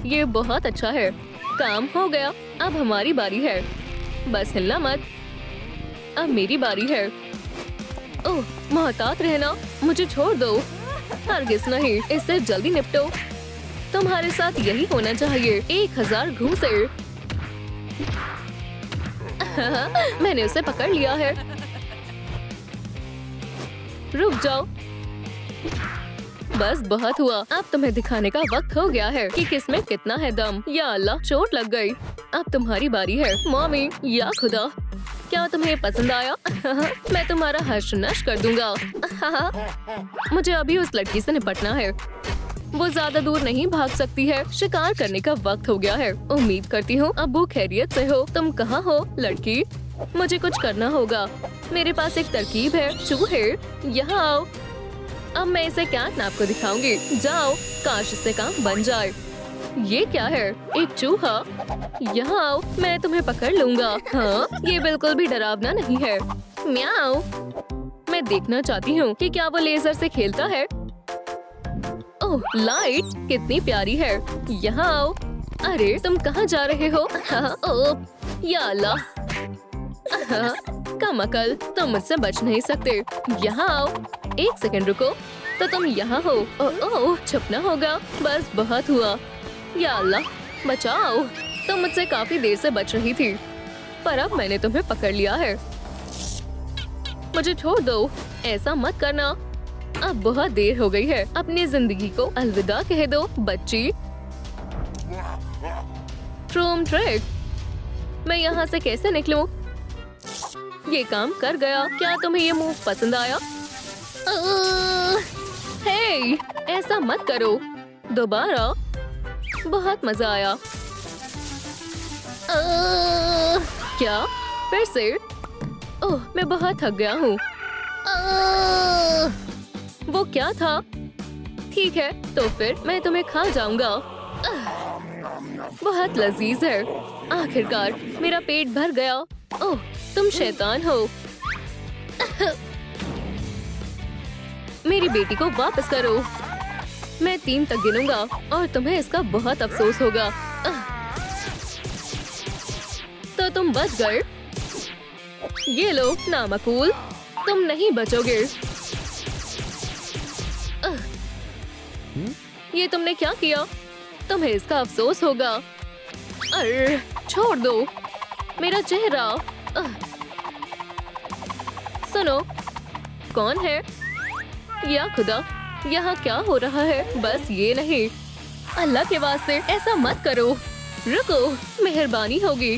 ये बहुत अच्छा है। काम हो गया। अब हमारी बारी है। बस हिलना मत। अब मेरी बारी है। ओह, मोहतात रहना। मुझे छोड़ दो। हरगिज़ नहीं। इससे जल्दी निपटो। तुम्हारे साथ यही होना चाहिए। 1000 घूंसे। मैंने उसे पकड़ लिया है। रुक जाओ। बस बहुत हुआ। अब तुम्हें दिखाने का वक्त हो गया है कि किसमें कितना है दम। या अल्लाह, चोट लग गई। अब तुम्हारी बारी है। मॉमी, या खुदा, क्या तुम्हें पसंद आया? मैं तुम्हारा हश्र नश कर दूंगा। मुझे अभी उस लड़की से निपटना है। वो ज्यादा दूर नहीं भाग सकती है। शिकार करने का वक्त हो गया है। उम्मीद करती हूँ अब्बू खैरियत से हो। तुम कहाँ हो लड़की? मुझे कुछ करना होगा। मेरे पास एक तरकीब है। चूहे, यहाँ आओ। अब मैं इसे कैटनैप को दिखाऊंगी। जाओ, काश इससे काम बन जाए। ये क्या है? एक चूहा। यहाँ आओ, मैं तुम्हें पकड़ लूंगा। हाँ, ये बिल्कुल भी डरावना नहीं है। म्याऊ। मैं देखना चाहती हूँ कि क्या वो लेजर से खेलता है। ओह, लाइट कितनी प्यारी है। यहाँ आओ। अरे, तुम कहाँ जा रहे हो? ओह, या अल्लाह। कम अकल, तुम मुझसे बच नहीं सकते। यहाँ आओ। 1 सेकंड रुको। तो तुम यहाँ हो। ओह, छुपना होगा। बस बहुत हुआ। या अल्लाह, बचाओ। तुम मुझसे काफी देर से बच रही थी, पर अब मैंने तुम्हें पकड़ लिया है। मुझे छोड़ दो। ऐसा मत करना। अब बहुत देर हो गई है। अपनी जिंदगी को अलविदा कह दो बच्ची। ट्रूम ट्रिक। मैं यहाँ से कैसे निकलूं? ये काम कर गया। क्या तुम्हें ये मूव पसंद आया? हे, ऐसा मत करो दोबारा। बहुत मजा आया। क्या फिर से? ओह, मैं बहुत थक गया हूँ। वो क्या था? ठीक है, तो फिर मैं तुम्हें खा जाऊंगा। बहुत लजीज है। आखिरकार मेरा पेट भर गया। ओह, तुम शैतान हो। मेरी बेटी को वापस करो। मैं 3 तक गिनूंगा और तुम्हें इसका बहुत अफसोस होगा। तो तुम बच गए। ये लो, नामकूल, तुम नहीं बचोगे। ये तुमने क्या किया? तुम्हें इसका अफसोस होगा। अरे छोड़ दो मेरा चेहरा। सुनो, कौन है? या खुदा, यहाँ क्या हो रहा है? बस ये नहीं, अल्लाह के वास्ते ऐसा मत करो। रुको, मेहरबानी होगी।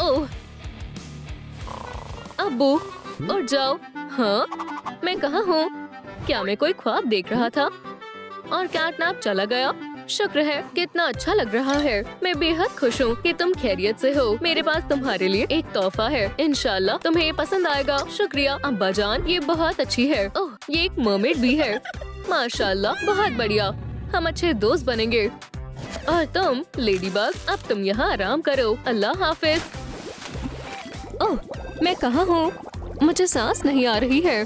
ओह अब्बू, उठ जाओ। हाँ, मैं कहाँ हूँ? क्या मैं कोई ख्वाब देख रहा था और कैटनैप चला गया? शुक्र है, कितना अच्छा लग रहा है। मैं बेहद खुश हूँ कि तुम खैरियत से हो। मेरे पास तुम्हारे लिए एक तोहफा है। इंशाल्लाह तुम्हें ये पसंद आएगा। शुक्रिया अब्बा जान, ये बहुत अच्छी है। ओह, ये एक मरमेड भी है। माशाल्लाह, बहुत बढ़िया। हम अच्छे दोस्त बनेंगे। और तुम लेडीबग, अब तुम यहाँ आराम करो। अल्लाह हाफिज। ओह, मैं कहाँ हूँ? मुझे सांस नहीं आ रही है।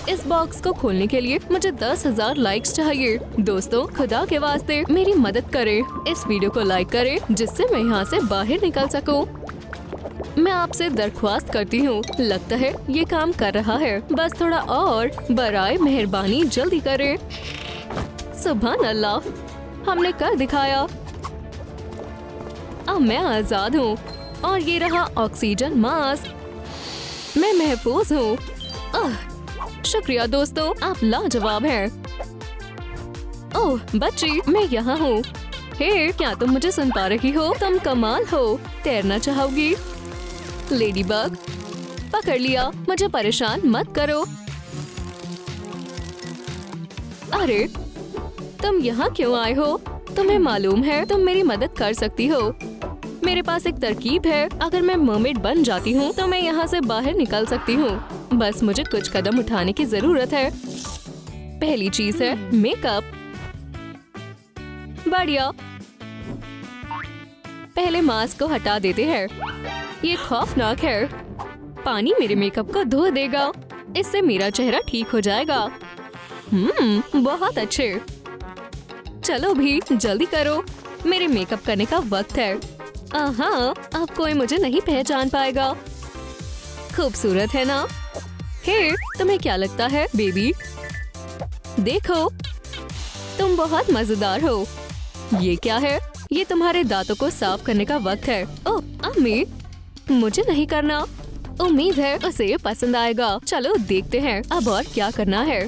इस बॉक्स को खोलने के लिए मुझे 10,000 लाइक्स चाहिए। दोस्तों, खुदा के वास्ते मेरी मदद करें। इस वीडियो को लाइक करें जिससे मैं यहाँ से बाहर निकल सकूं। मैं आपसे दरख्वास्त करती हूँ। लगता है ये काम कर रहा है। बस थोड़ा और, बराए मेहरबानी जल्दी करें। सुभान अल्लाह, हमने कर दिखाया। अब मैं आजाद हूँ और ये रहा ऑक्सीजन मास्क। मैं महफूज हूँ। शुक्रिया दोस्तों, आप लाजवाब हैं। ओह बच्ची, मैं यहाँ हूँ। हे, क्या तुम मुझे सुन पा रही हो? तुम कमाल हो। तैरना चाहोगी? लेडीबग, पकड़ लिया। मुझे परेशान मत करो। अरे, तुम यहाँ क्यों आए हो? तुम्हें मालूम है तुम मेरी मदद कर सकती हो। मेरे पास एक तरकीब है। अगर मैं मरमेड बन जाती हूँ तो मैं यहाँ से बाहर निकल सकती हूँ। बस मुझे कुछ कदम उठाने की जरूरत है। पहली चीज है मेकअप। बढ़िया। पहले मास्क को हटा देते हैं। ये खौफनाक है। पानी मेरे मेकअप को धो देगा। इससे मेरा चेहरा ठीक हो जाएगा। बहुत अच्छे। चलो भी जल्दी करो, मेरे मेकअप करने का वक्त है। हाँ, अब कोई मुझे नहीं पहचान पाएगा। खूबसूरत है ना? हे, तुम्हें क्या लगता है बेबी? देखो, तुम बहुत मजेदार हो। ये क्या है? ये तुम्हारे दांतों को साफ करने का वक्त है। ओह अम्मी, मुझे नहीं करना। उम्मीद है उसे ये पसंद आएगा। चलो देखते हैं अब और क्या करना है।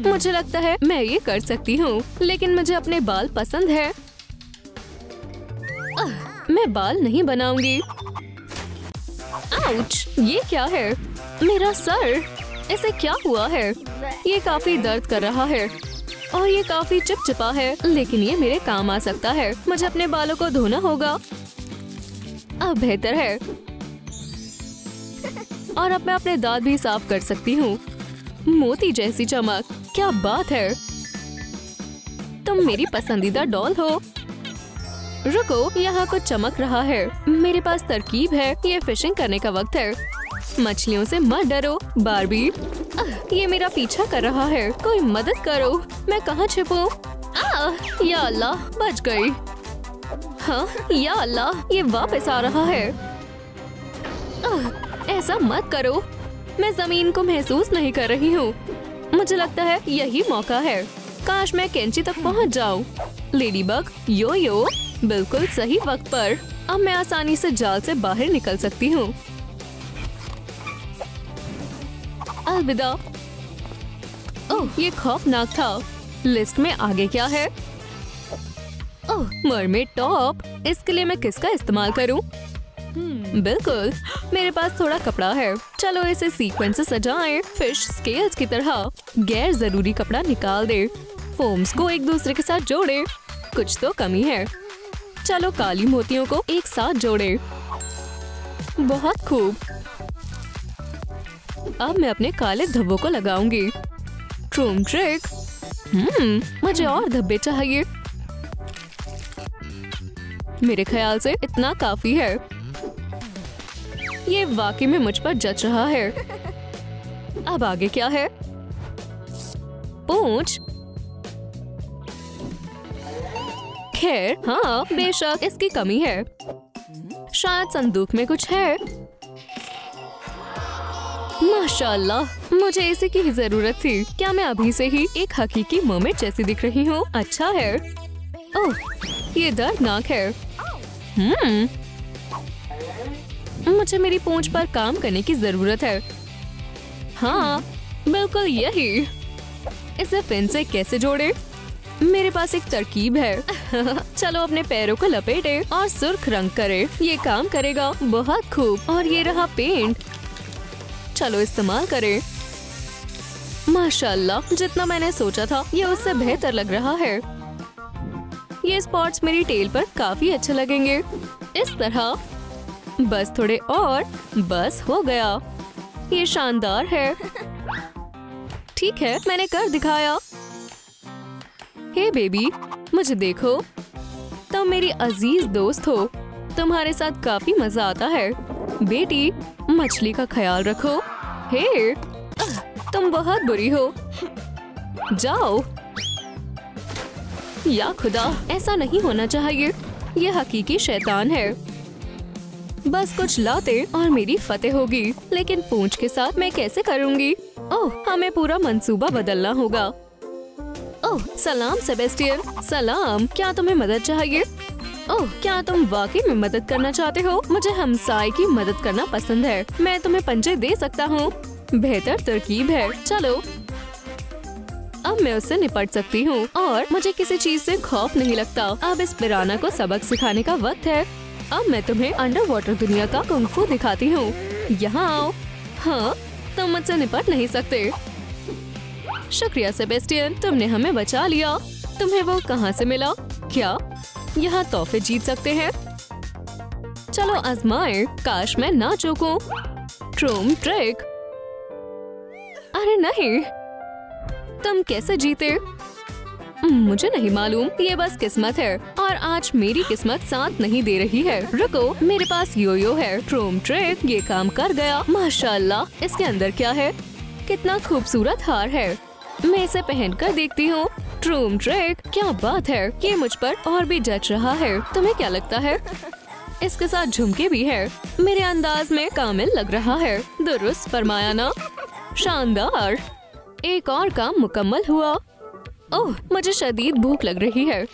मुझे लगता है मैं ये कर सकती हूँ, लेकिन मुझे अपने बाल पसंद है। मैं बाल नहीं बनाऊंगी। आउच! ये क्या है? मेरा सर! इसे क्या हुआ है? ये काफी दर्द कर रहा है और ये काफी चिपचिपा है, लेकिन ये मेरे काम आ सकता है। मुझे अपने बालों को धोना होगा। अब बेहतर है और अब मैं अपने दांत भी साफ कर सकती हूँ। मोती जैसी चमक, क्या बात है! तुम मेरी पसंदीदा डॉल हो। रुको, यहाँ कुछ चमक रहा है। मेरे पास तरकीब है। ये फिशिंग करने का वक्त है। मछलियों से मत डरो बारबी। ये मेरा पीछा कर रहा है। कोई मदद करो, मैं कहाँ छिपूं? या अल्लाह, बच गई। हाँ, या अल्लाह, ये वापस आ रहा है। ऐसा मत करो, मैं जमीन को महसूस नहीं कर रही हूँ। मुझे लगता है यही मौका है। काश मैं कैंची तक पहुँच जाऊँ। लेडीबग, यो यो, बिल्कुल सही वक्त पर। अब मैं आसानी से जाल से बाहर निकल सकती हूँ। अलविदा। ओह, ये खौफनाक था। लिस्ट में आगे क्या है? ओह, मरमेड टॉप। इसके लिए मैं किसका इस्तेमाल करूं? बिल्कुल, मेरे पास थोड़ा कपड़ा है। चलो इसे सीक्वेंस से सजाएं, फिश स्केल्स की तरह। गैर जरूरी कपड़ा निकाल दे। फोम्स को एक दूसरे के साथ जोड़े। कुछ तो कमी है। चलो काली मोतियों को एक साथ जोड़े। बहुत खूब। अब मैं अपने काले धब्बों को लगाऊंगी। ट्रूम ट्रिक। मुझे और धब्बे चाहिए। मेरे ख्याल से इतना काफी है। ये वाकई में मुझ पर जच रहा है। अब आगे क्या है? पूंछ। खैर, हाँ, बेशक इसकी कमी है। शायद संदूक में कुछ है। माशाल्लाह, मुझे इसी की जरूरत थी। क्या मैं अभी से ही एक हकीकी मर्मेड जैसी दिख रही हूँ? अच्छा है। ओह, ये दर्दनाक है। मुझे मेरी पूंछ पर काम करने की जरूरत है। हाँ, बिल्कुल यही। इसे पिन से कैसे जोड़े? मेरे पास एक तरकीब है। चलो अपने पैरों को लपेटे और सुर्ख रंग करे। ये काम करेगा। बहुत खूब। और ये रहा पेंट। चलो इस्तेमाल करें। माशाल्लाह, जितना मैंने सोचा था ये उससे बेहतर लग रहा है। ये स्पॉट्स मेरी टेल पर काफी अच्छे लगेंगे। इस तरह। बस थोड़े और। बस हो गया। ये शानदार है। ठीक है, मैंने कर दिखाया। हे बेबी, मुझे देखो। तुम मेरी अजीज दोस्त हो। तुम्हारे साथ काफी मजा आता है। बेटी, मछली का ख्याल रखो। हे, तुम बहुत बुरी हो। जाओ। या खुदा, ऐसा नहीं होना चाहिए। ये हकीकी शैतान है। बस कुछ लाते और मेरी फतेह होगी। लेकिन पूंछ के साथ मैं कैसे करूंगी? ओह, हमें पूरा मंसूबा बदलना होगा। ओह, सलाम सेबेस्टियन। सलाम, क्या तुम्हें मदद चाहिए? ओह, क्या तुम वाकई में मदद करना चाहते हो? मुझे हमसाय की मदद करना पसंद है। मैं तुम्हें पंजे दे सकता हूँ। बेहतर तरकीब है। चलो, अब मैं उससे निपट सकती हूँ और मुझे किसी चीज से खौफ नहीं लगता। अब इस पिराना को सबक सिखाने का वक्त है। अब मैं तुम्हें अंडर वाटर दुनिया का कुंग-फू दिखाती हूँ। यहाँ आओ। हाँ, तुम मुझसे निपट नहीं सकते। शुक्रिया सेबेस्टियन, तुमने हमें बचा लिया। तुम्हें वो कहाँ से मिला? क्या यहाँ तोहफे जीत सकते हैं? चलो आजमाएं। काश मैं ना चूकूं। ट्रूम ट्रिक। अरे नहीं, तुम कैसे जीते? मुझे नहीं मालूम। ये बस किस्मत है और आज मेरी किस्मत साथ नहीं दे रही है। रुको, मेरे पास योयो है। ट्रूम ट्रिक, ये काम कर गया। माशाल्लाह, इसके अंदर क्या है? कितना खूबसूरत हार है। मैं इसे पहनकर देखती हूँ। ट्रूम ट्रिक, क्या बात है। ये मुझ पर और भी जच रहा है। तुम्हें क्या लगता है? इसके साथ झुमके भी है। मेरे अंदाज में कामिल लग रहा है। दुरुस्त फरमाया ना? शानदार। एक और काम मुकम्मल हुआ। ओह, मुझे शदीद भूख लग रही है।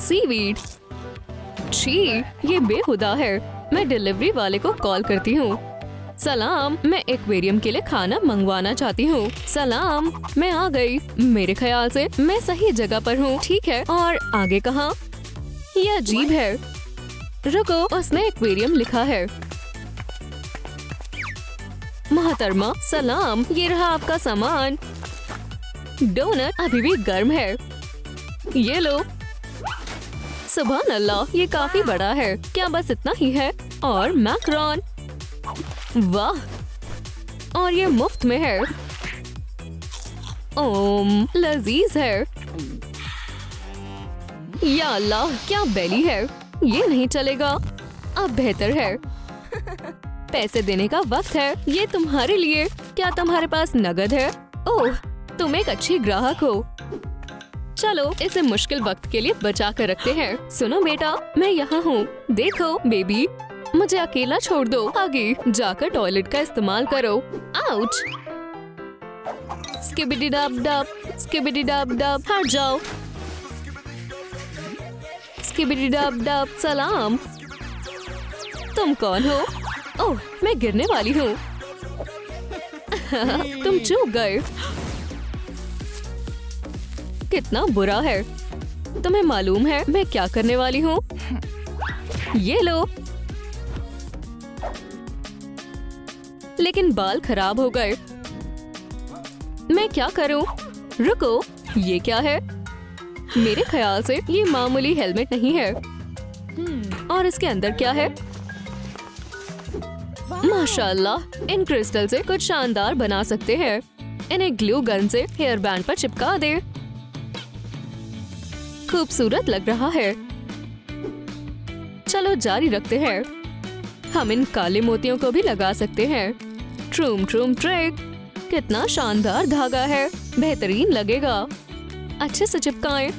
सीवीड। छी, ये बेहुदा है। मैं डिलीवरी वाले को कॉल करती हूँ। सलाम, मैं एक्वेरियम के लिए खाना मंगवाना चाहती हूँ। सलाम, मैं आ गई। मेरे ख्याल से मैं सही जगह पर हूँ। ठीक है, और आगे कहाँ? ये अजीब है। रुको, उसने एक्वेरियम लिखा है। मोहतरमा, सलाम, ये रहा आपका सामान। डोनट अभी भी गर्म है। ये लो। सुभान अल्लाह, ये काफी बड़ा है। क्या बस इतना ही है? और मैकरॉन। वाह, और ये मुफ्त में है। ओम, लजीज है। या अल्लाह, क्या बेली है। ये नहीं चलेगा। अब बेहतर है। पैसे देने का वक्त है। ये तुम्हारे लिए। क्या तुम्हारे पास नगद है? ओह, तुम एक अच्छी ग्राहक हो। चलो, इसे मुश्किल वक्त के लिए बचा कर रखते हैं। सुनो बेटा, मैं यहाँ हूँ। देखो बेबी, मुझे अकेला छोड़ दो। आगे जाकर टॉयलेट का इस्तेमाल करो। Ouch. Skibidi dub dub, skibidi dub dub, हट जाओ। स्किबिडी डब डब, सलाम। तुम कौन हो? ओह, मैं गिरने वाली हूँ। तुम चूक गए। कितना बुरा है। तुम्हें मालूम है मैं क्या करने वाली हूँ? ये लो। लेकिन बाल खराब हो गए। मैं क्या करूँ? रुको, ये क्या है? मेरे ख्याल से ये मामूली हेलमेट नहीं है। और इसके अंदर क्या है? माशाल्लाह, इन क्रिस्टल से कुछ शानदार बना सकते हैं। इन्हें ग्लू गन से हेयर बैंड पर चिपका दे। खूबसूरत लग रहा है। चलो जारी रखते हैं। हम इन काले मोतियों को भी लगा सकते हैं। ट्रूम ट्रूम ट्रिक। कितना शानदार धागा है, बेहतरीन लगेगा। अच्छे से चिपकाएं।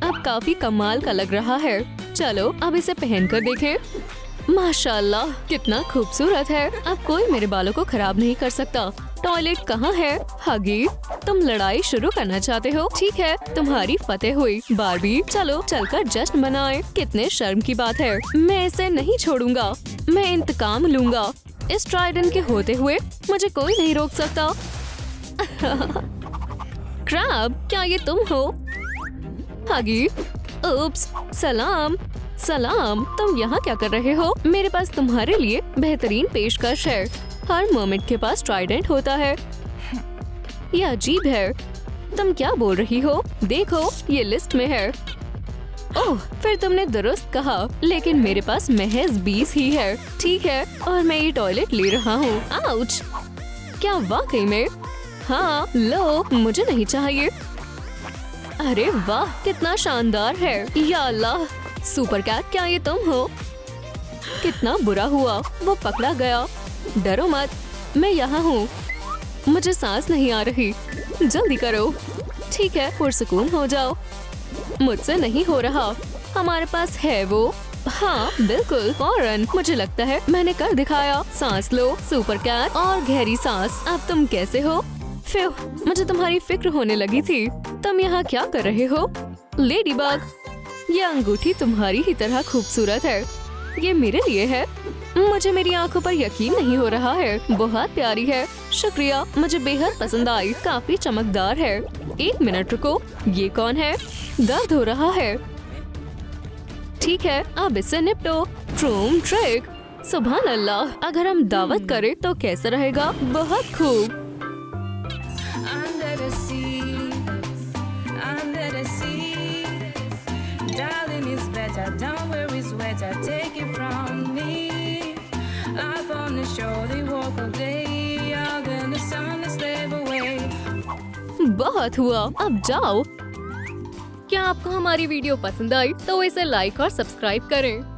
अब काफी कमाल का लग रहा है। चलो अब इसे पहनकर देखें। माशाल्लाह, कितना खूबसूरत है। अब कोई मेरे बालों को खराब नहीं कर सकता। टॉयलेट कहाँ है? हगी, तुम लड़ाई शुरू करना चाहते हो? ठीक है, तुम्हारी फतेह हुई। बारबी, चलो चलकर जश्न मनाएं। कितने शर्म की बात है। मैं इसे नहीं छोड़ूंगा। मैं इंतकाम लूंगा। इस ट्राइडेंट के होते हुए मुझे कोई नहीं रोक सकता। क्रैब, क्या ये तुम हो? हगी, उप्स, सलाम। सलाम, तुम यहाँ क्या कर रहे हो? मेरे पास तुम्हारे लिए बेहतरीन पेशकश है। हर मर्मेड के पास ट्राइडेंट होता है। ये अजीब है। तुम क्या बोल रही हो? देखो, ये लिस्ट में है। ओह, फिर तुमने दुरुस्त कहा, लेकिन मेरे पास महज 20 ही है। ठीक है, और मैं ये टॉयलेट ले रहा हूँ। आउच! क्या वाकई में? हाँ, लो, मुझे नहीं चाहिए। अरे वाह, कितना शानदार है। या अल्लाह, सुपर कैट, क्या ये तुम हो? कितना बुरा हुआ, वो पकड़ा गया। डरो मत, मैं यहाँ हूँ। मुझे सांस नहीं आ रही। जल्दी करो। ठीक है, पुरसुकून हो जाओ। मुझसे नहीं हो रहा। हमारे पास है वो। हाँ बिल्कुल, फौरन। मुझे लगता है मैंने कर दिखाया। सांस लो सुपर कैट, और गहरी सांस। अब तुम कैसे हो? फिर मुझे तुम्हारी फिक्र होने लगी थी। तुम यहाँ क्या कर रहे हो? लेडीबग, ये अंगूठी तुम्हारी ही तरह खूबसूरत है। ये मेरे लिए है। मुझे मेरी आंखों पर यकीन नहीं हो रहा है। बहुत प्यारी है। शुक्रिया, मुझे बेहद पसंद आई। काफी चमकदार है। 1 मिनट रुको, ये कौन है? दर्द हो रहा है। ठीक है, अब इससे निपटो। ट्रूम ट्रिक। सुभान अल्लाह, अगर हम दावत करें तो कैसा रहेगा? बहुत खूब। बहुत हुआ, अब जाओ। क्या आपको हमारी वीडियो पसंद आई तो इसे लाइक और सब्सक्राइब करें।